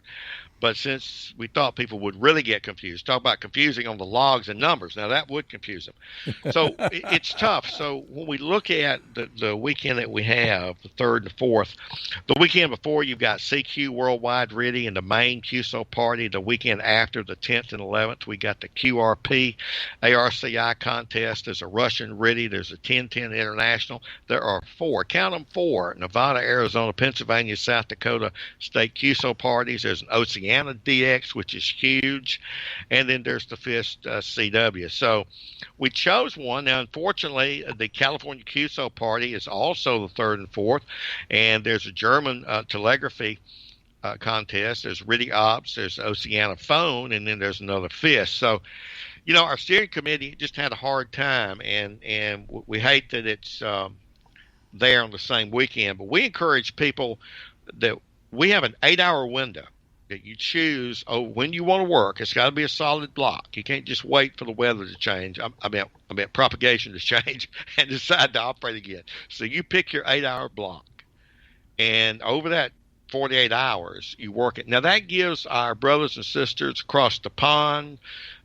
Speaker 7: But since we thought people would really get confused, talk about confusing on the logs and numbers. Now, that would confuse them. So it's tough. So when we look at the weekend that we have, the 3rd and 4th, the weekend before you've got CQ Worldwide RIDI and the main QSO party. The weekend after, the 10th and 11th, we got the QRP ARCI contest. There's a Russian RIDI. There's a 1010 International. There are 4. Count them 4. Nevada, Arizona, Pennsylvania, South Dakota state QSO parties. There's an Oceania DX, which is huge, and then there's the FIST CW. So we chose one. Now, unfortunately, the California QSO party is also the 3rd and 4th, and there's a German telegraphy contest. There's RIDI Ops, there's Oceania Phone, and then there's another FIST. So, our steering committee just had a hard time, and we hate that it's there on the same weekend, but we encourage people that we have an 8-hour window. that you choose when you want to work. It's got to be a solid block. You can't just wait for the weather to change. I meant propagation to change and decide to operate again. So you pick your 8-hour block, and over that 48 hours, you work it. Now, that gives our brothers and sisters across the pond,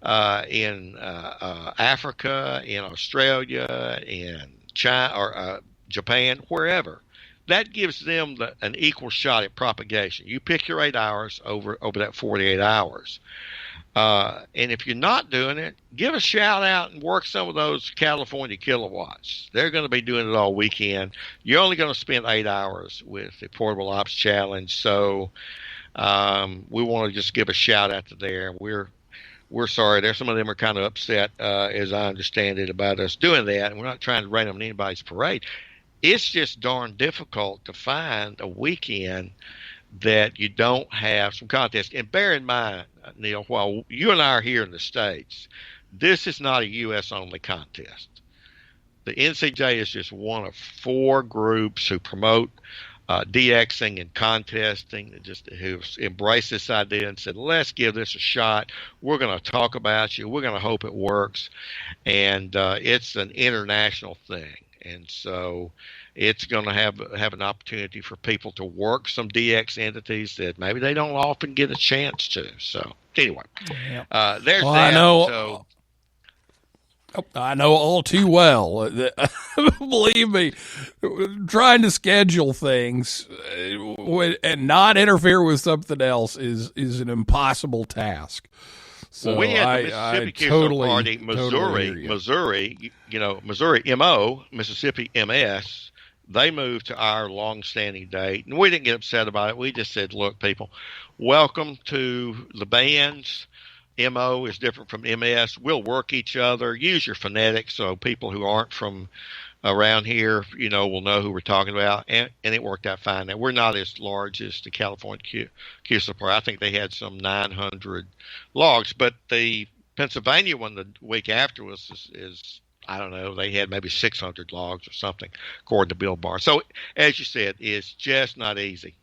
Speaker 7: in Africa, in Australia, in China, or Japan, wherever, that gives them an equal shot at propagation. You pick your 8 hours over that 48 hours. And if you're not doing it, give a shout out and work some of those California kilowatts. They're going to be doing it all weekend. You're only going to spend 8 hours with the Portable Ops Challenge. So we want to just give a shout out to there. We're sorry. There, some of them are kind of upset, as I understand it, about us doing that. And we're not trying to rain on anybody's parade. It's just darn difficult to find a weekend that you don't have some contest. And bear in mind, Neil, while you and I are here in the States, this is not a U.S.-only contest. The NCJ is just one of 4 groups who promote DXing and contesting, who've embraced this idea and said, let's give this a shot. We're going to talk about you. We're going to hope it works. And it's an international thing. And so it's going to have an opportunity for people to work some DX entities that maybe they don't often get a chance to. So anyway, there's that.
Speaker 1: I know all too well. Believe me, trying to schedule things and not interfere with something else is an impossible task. So
Speaker 7: we had the Mississippi
Speaker 1: totally,
Speaker 7: Party, Missouri, Missouri MO, Mississippi MS. They moved to our long-standing date, and we didn't get upset about it. We just said, look, people, welcome to the bands. MO is different from MS. We'll work each other. Use your phonetics so people who aren't from around here, will know who we're talking about. And it worked out fine. Now, we're not as large as the California Q Support. I think they had some 900 logs, but the Pennsylvania one the week after us is I don't know, they had maybe 600 logs or something, according to Bill Barr. So, as you said, it's just not easy.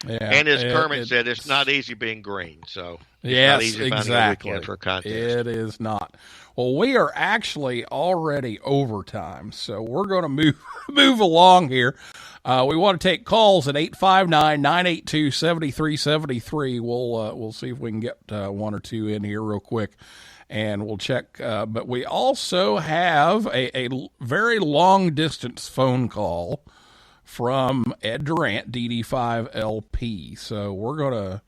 Speaker 7: Yeah, and as Kermit said, it's not easy being green. So,
Speaker 1: yes,
Speaker 7: not easy
Speaker 1: exactly.
Speaker 7: A weekend for a contest.
Speaker 1: It is not. Well, we are actually already overtime, so we're going to move along here. We want to take calls at 859-982-7373. We'll see if we can get one or two in here real quick, and we'll check. But we also have a very long distance phone call from Ed Durant, DD5LP. So we're gonna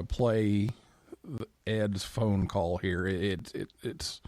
Speaker 1: play Ed's phone call here. It's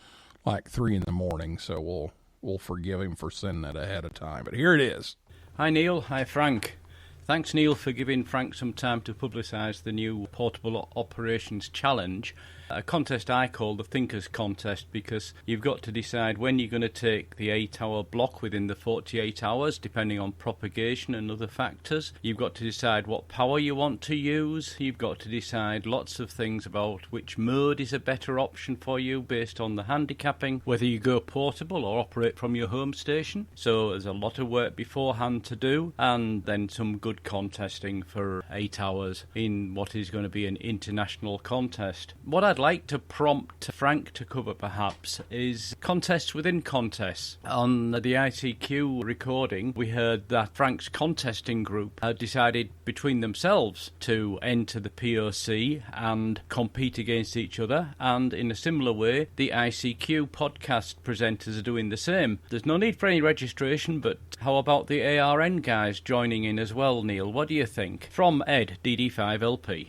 Speaker 1: like 3 a.m, so we'll forgive him for sending it ahead of time. But here it is.
Speaker 8: Hi Neil, hi Frank. Thanks Neil for giving Frank some time to publicise the new Portable Operations Challenge, a contest I call the Thinkers Contest, because you've got to decide when you're going to take the 8-hour block within the 48 hours, depending on propagation and other factors. You've got to decide what power you want to use. You've got to decide lots of things about which mode is a better option for you based on the handicapping, whether you go portable or operate from your home station. So there's a lot of work beforehand to do, and then some good contesting for 8 hours in what is going to be an international contest. What I'd like to prompt Frank to cover perhaps is contests within contests. On the ICQ recording, we heard that Frank's contesting group had decided between themselves to enter the POC and compete against each other, and in a similar way the ICQ podcast presenters are doing the same. There's no need for any registration, but how about the ARN guys joining in as well, Neil? What do you think? From Ed, DD5LP.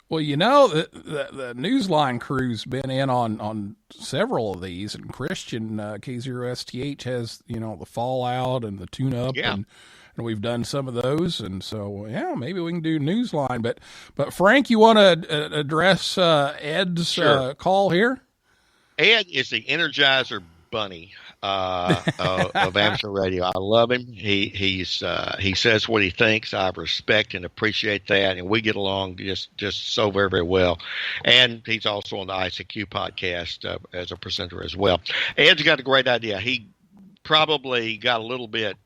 Speaker 1: Well, the Newsline crew's been in on several of these, and Christian K0STH has, the Fallout and the tune-up, and we've done some of those, and so, maybe we can do Newsline. But Frank, you want to address Ed's call here?
Speaker 7: Ed is the Energizer Bunny of amateur radio. I love him. He says what he thinks. I respect and appreciate that, and we get along just so very, very well. And he's also on the ICQ podcast as a presenter as well. Ed's got a great idea. He probably got a little bit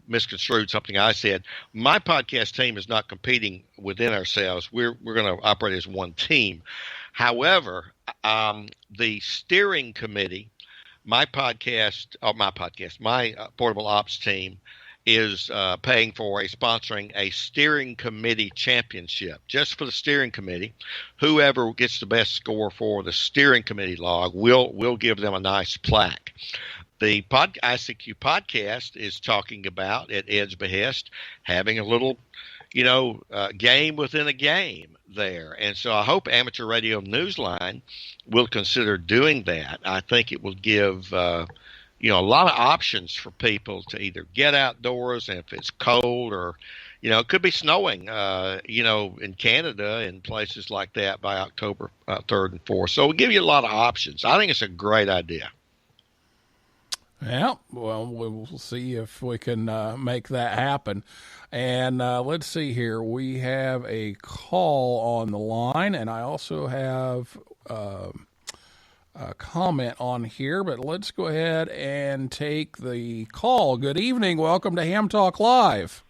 Speaker 7: misconstrued something I said. My podcast team is not competing within ourselves. We're going to operate as one team. However, the steering committee, my Portable Ops team is sponsoring a steering committee championship just for the steering committee. Whoever gets the best score for the steering committee log, we'll give them a nice plaque. The ICQ podcast is talking about, at Ed's behest, having a little, game within a game there. And so I hope Amateur Radio Newsline will consider doing that. I think it will give a lot of options for people to either get outdoors, and if it's cold or, it could be snowing, in Canada and places like that by October 3rd and 4th. So we'll give you a lot of options. I think it's a great idea.
Speaker 1: Yeah, well, we'll see if we can make that happen. And let's see here. We have a call on the line, and I also have a comment on here, but let's go ahead and take the call. Good evening. Welcome to Ham Talk Live.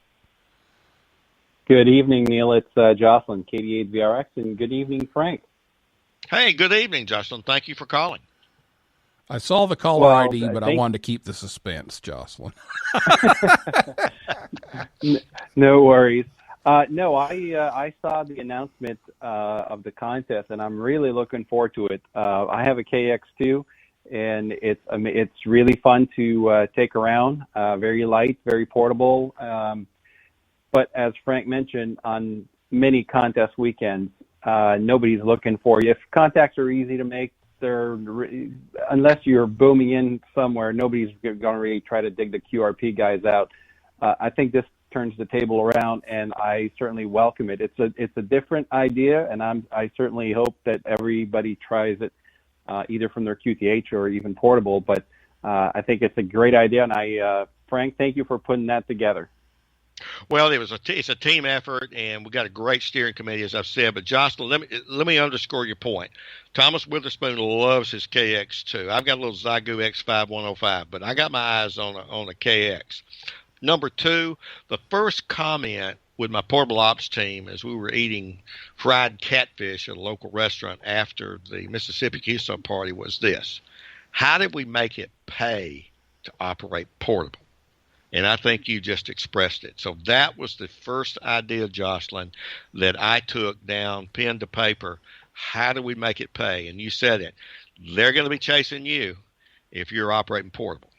Speaker 9: Good evening, Neil. It's Jocelyn, KD8VRX, and good evening, Frank.
Speaker 7: Hey, good evening, Jocelyn. Thank you for calling.
Speaker 1: I saw the caller ID, but I wanted to keep the suspense, Jocelyn.
Speaker 9: No worries. I saw the announcement of the contest, and I'm really looking forward to it. I have a KX2, and it's really fun to take around. Very light, very portable. But as Frank mentioned, on many contest weekends, nobody's looking for you. If contacts are easy to make, unless you're booming in somewhere, nobody's going to really try to dig the QRP guys out. I think this turns the table around, and I certainly welcome it. It's a different idea, and I certainly hope that everybody tries it, either from their QTH or even portable. But I think it's a great idea, and Frank, thank you for putting that together.
Speaker 7: Well, it's a team effort, and we got a great steering committee, as I've said. But Jocelyn, let me underscore your point. Thomas Witherspoon loves his KX2. I've got a little Zygu X5105, but I got my eyes on a KX. Number two, the first comment with my Portable Ops team as we were eating fried catfish at a local restaurant after the Mississippi QSO party was this: how did we make it pay to operate portable? And I think you just expressed it. So that was the first idea, Jocelyn, that I took down, pen to paper. How do we make it pay? And you said it. They're going to be chasing you if you're operating portable.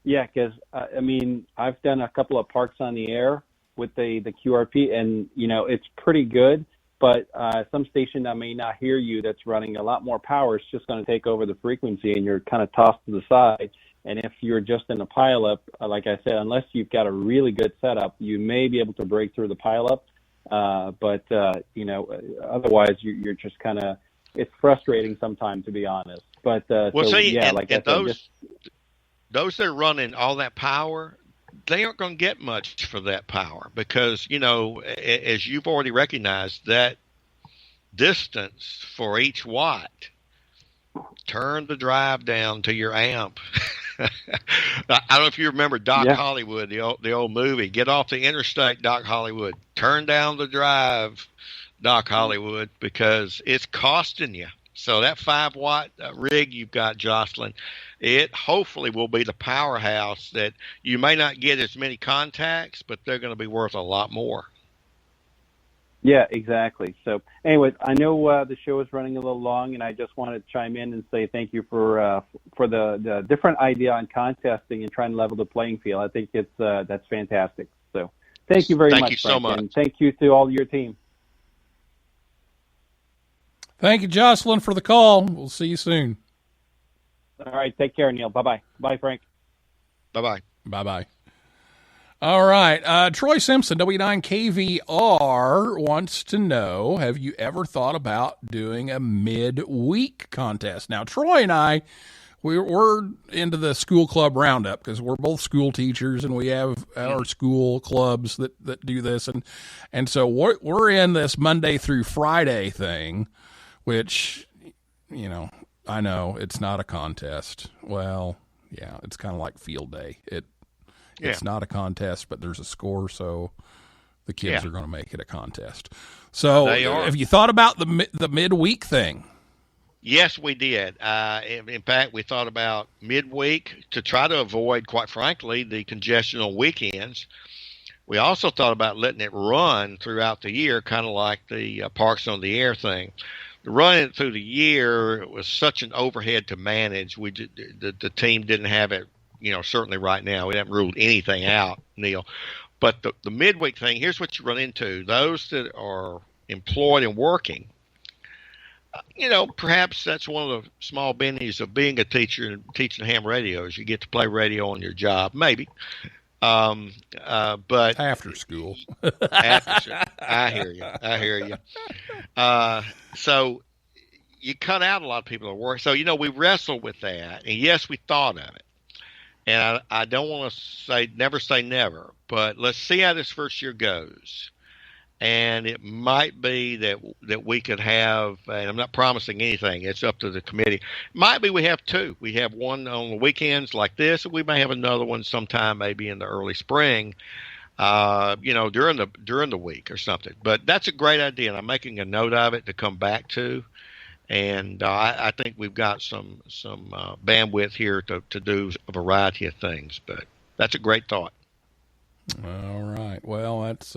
Speaker 9: Yeah, because, I've done a couple of parks on the air with the QRP, and, it's pretty good. But some station that may not hear you that's running a lot more power is just going to take over the frequency, and you're kind of tossed to the side. And if you're just in a pileup, like I said, unless you've got a really good setup, you may be able to break through the pileup. But otherwise you're just kind of, it's frustrating sometimes, to be honest. But
Speaker 7: those that are running all that power, they aren't going to get much for that power because, as you've already recognized, that distance for each watt, turn the drive down to your amp. I don't know if you remember Doc Hollywood, the old movie. Get off the interstate, Doc Hollywood. Turn down the drive, Doc Hollywood, because it's costing you. So that 5-watt rig you've got, Jocelyn, it hopefully will be the powerhouse that you may not get as many contacts, but they're going to be worth a lot more.
Speaker 9: Yeah, exactly. So anyway, I know the show is running a little long, and I just wanted to chime in and say thank you for the different idea on contesting and trying to level the playing field. I think that's fantastic. So thank you very much.
Speaker 7: Thank you so much.
Speaker 9: And thank you to all your team.
Speaker 1: Thank you, Jocelyn, for the call. We'll see you soon.
Speaker 9: All right. Take care, Neil. Bye-bye. Bye, Frank.
Speaker 7: Bye-bye.
Speaker 1: Bye-bye. All right. Troy Simpson, W9KVR, wants to know, have you ever thought about doing a midweek contest? Now, Troy and I, we're into the school club roundup because we're both school teachers and we have our school clubs that do this. And so we're in this Monday through Friday thing, which, I know it's not a contest. Well, Yeah, it's kind of like field day. It's not a contest, but there's a score, so the kids are going to make it a contest. So have you thought about the midweek thing?
Speaker 7: Yes, we did. In fact, we thought about midweek to try to avoid, quite frankly, the congestion on weekends. We also thought about letting it run throughout the year, kind of like the Parks on the Air thing. Running it through the year was such an overhead to manage. The team didn't have it, certainly right now. We haven't ruled anything out, Neil. But the midweek thing, here's what you run into. Those that are employed and working, perhaps that's one of the small bennies of being a teacher and teaching ham radios. You get to play radio on your job, maybe. But
Speaker 1: after school,
Speaker 7: I hear you. So you cut out a lot of people at work. So, we wrestled with that, and yes, we thought of it. And I don't want to never say never, but let's see how this first year goes. And it might be that we could have, and I'm not promising anything, it's up to the committee. Might be we have two. We have one on the weekends like this, and we may have another one sometime maybe in the early spring, during the week or something. But that's a great idea, and I'm making a note of it to come back to. And I think we've got some bandwidth here to do a variety of things. But that's a great thought.
Speaker 1: All right. Well, that's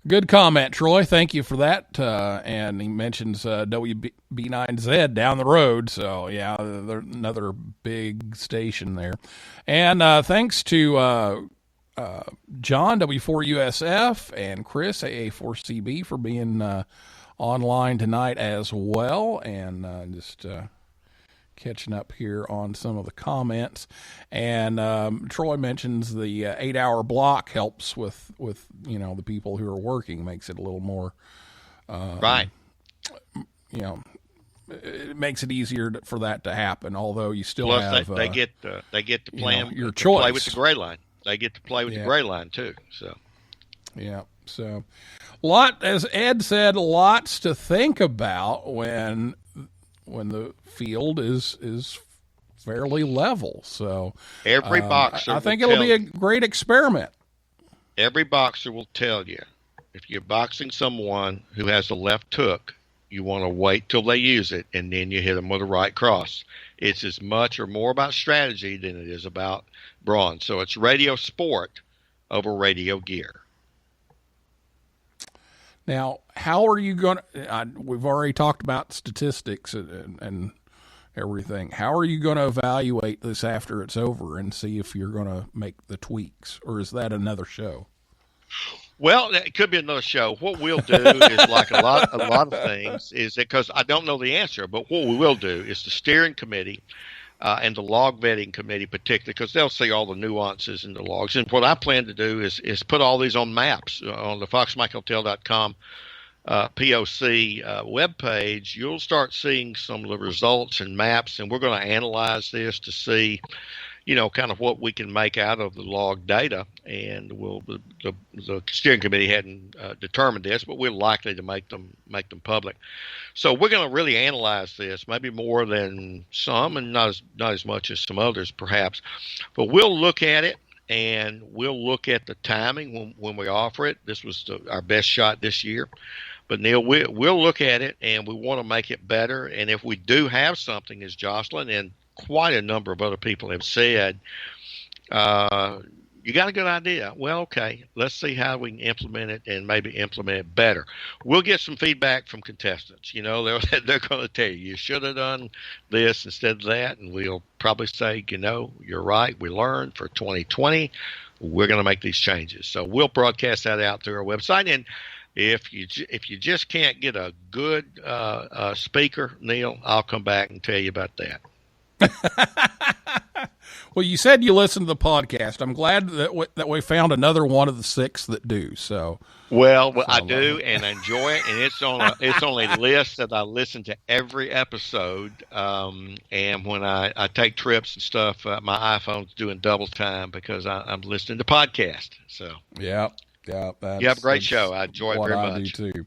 Speaker 1: good comment, Troy. Thank you for that. And he mentions WB9Z down the road. So, yeah, they're another big station there. And thanks to John, W4USF, and Chris, AA4CB, for being online tonight as well. And just catching up here on some of the comments. And Troy mentions the 8-hour block helps with the people who are working, makes it a little more
Speaker 7: right.
Speaker 1: It makes it easier for that to happen. Although you still
Speaker 7: Plus
Speaker 1: have
Speaker 7: they get to plan
Speaker 1: your choice.
Speaker 7: Play with the gray line. They get to play with the gray line too. So
Speaker 1: so as Ed said, lots to think about when the field is fairly level. So
Speaker 7: every boxer,
Speaker 1: I think it'll be a great experiment.
Speaker 7: Every boxer will tell you, if you're boxing someone who has a left hook, you want to wait till they use it, and then you hit them with a right cross. It's as much or more about strategy than it is about brawn. So it's radio sport over radio gear.
Speaker 1: Now, how are you going to – we've already talked about statistics and everything. How are you going to evaluate this after it's over and see if you're going to make the tweaks, or is that another show?
Speaker 7: Well, it could be another show. What we'll do is like a lot of things is because I don't know the answer, but what we will do is the steering committee and the log vetting committee particularly, because they'll see all the nuances in the logs. And what I plan to do is put all these on maps on the foxmikehotel.com POC webpage. You'll start seeing some of the results and maps, and we're going to analyze this to see, kind of what we can make out of the log data. And the steering committee hadn't determined this, but we're likely to make them public. So we're going to really analyze this, maybe more than some, and not as much as some others, perhaps. But we'll look at it, and we'll look at the timing when we offer it. This was our best shot this year. But, Neil, we'll look at it, and we want to make it better. And if we do have something, as Jocelyn and quite a number of other people have said, you got a good idea. Well, okay, let's see how we can implement it and maybe implement it better. We'll get some feedback from contestants. They're going to tell you should have done this instead of that, and we'll probably say, you're right. We learned for 2020. We're going to make these changes. So we'll broadcast that out through our website. And if you just can't get a good speaker, Neil, I'll come back and tell you about that.
Speaker 1: Well, you said you listened to the podcast. I'm glad that we found another one of the 6 that do. So,
Speaker 7: I do and I enjoy it, and it's on a list that I listen to every episode. And when I take trips and stuff, my iPhone's doing double time because I'm listening to podcasts. So,
Speaker 1: yeah,
Speaker 7: you have a great show. I enjoy it very much.
Speaker 1: I do too.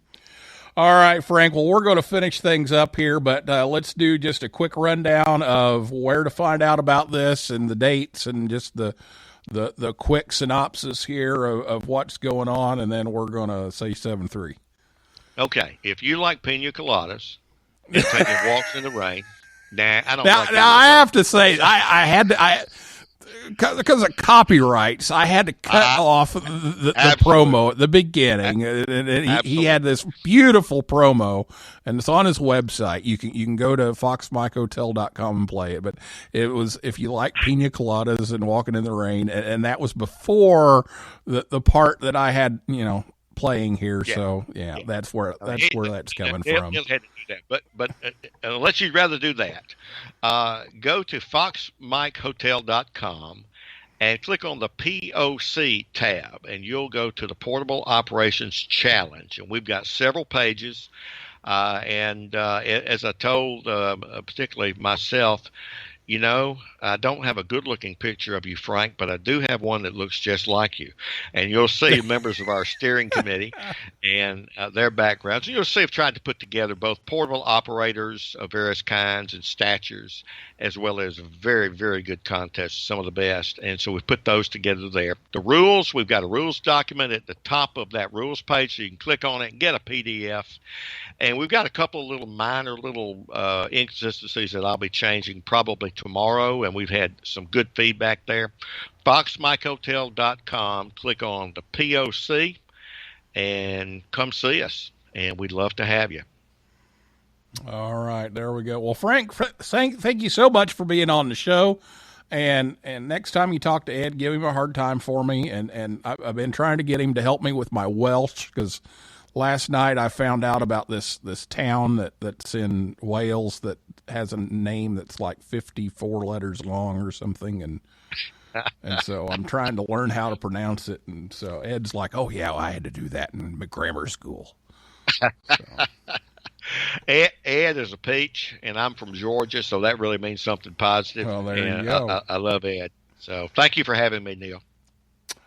Speaker 1: All right, Frank. Well, we're going to finish things up here, but let's do just a quick rundown of where to find out about this and the dates and just the quick synopsis here of what's going on, and then we're going to say 7-3.
Speaker 7: Okay. If you like pina coladas and taking walks in the rain, I don't like
Speaker 1: Now I have to say, I had to, because of copyrights, I had to cut off the promo at the beginning. And he had this beautiful promo, and it's on his website. You can go to foxmikehotel.com and play it. But it was, if you like pina coladas and walking in the rain, and that was before the part that I had, playing here. Yeah. So that's where that's coming from.
Speaker 7: He'll have to do that. But unless you'd rather do that, go to foxmikehotel.com and click on the POC tab, and you'll go to the Portable Operations Challenge. And we've got several pages. And as I told particularly myself, I don't have a good-looking picture of you, Frank, but I do have one that looks just like you. And you'll see members of our steering committee and their backgrounds. And you'll see I've tried to put together both portable operators of various kinds and statures, as well as very, very good contests, some of the best. And so we've put those together there. The rules, we've got a rules document at the top of that rules page, so you can click on it and get a PDF. And we've got a couple of minor inconsistencies that I'll be changing probably tomorrow, and we've had some good feedback there. foxmikehotel.com, click on the POC, and come see us, and we'd love to have you.
Speaker 1: All right, there we go. Well, Frank, thank you so much for being on the show. And next time you talk to Ed, give him a hard time for me. And I've been trying to get him to help me with my Welsh, because last night I found out about this town that's in Wales that has a name that's like 54 letters long or something, and so I'm trying to learn how to pronounce it. And so Ed's like, "Oh yeah, well, I had to do that in grammar school." So.
Speaker 7: Ed is a peach, and I'm from Georgia, so that really means something positive.
Speaker 1: Well, there you go.
Speaker 7: I love Ed. So thank you for having me, Neil.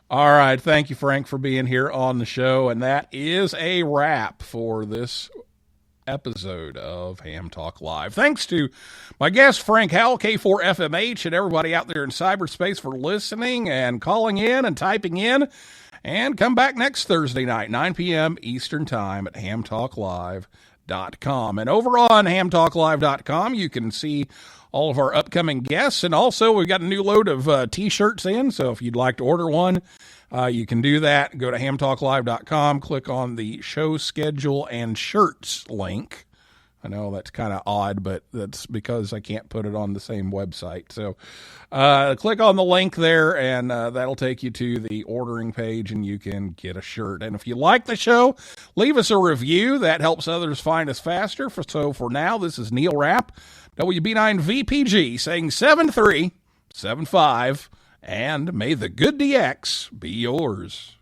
Speaker 1: All right. Thank you, Frank, for being here on the show. And that is a wrap for this episode of Ham Talk Live. Thanks to my guest, Frank Howell, K4FMH, and everybody out there in cyberspace for listening and calling in and typing in. And come back next Thursday night, 9 p.m. Eastern Time at hamtalklive.com. And over on hamtalklive.com, you can see all of our upcoming guests. And also, we've got a new load of T-shirts in. So if you'd like to order one, you can do that. Go to hamtalklive.com, click on the show schedule and shirts link. I know that's kind of odd, but that's because I can't put it on the same website. So click on the link there, and that'll take you to the ordering page, and you can get a shirt. And if you like the show, leave us a review. That helps others find us faster. So for now, this is Neil Rapp, WB9VPG, saying 7375, and may the good DX be yours.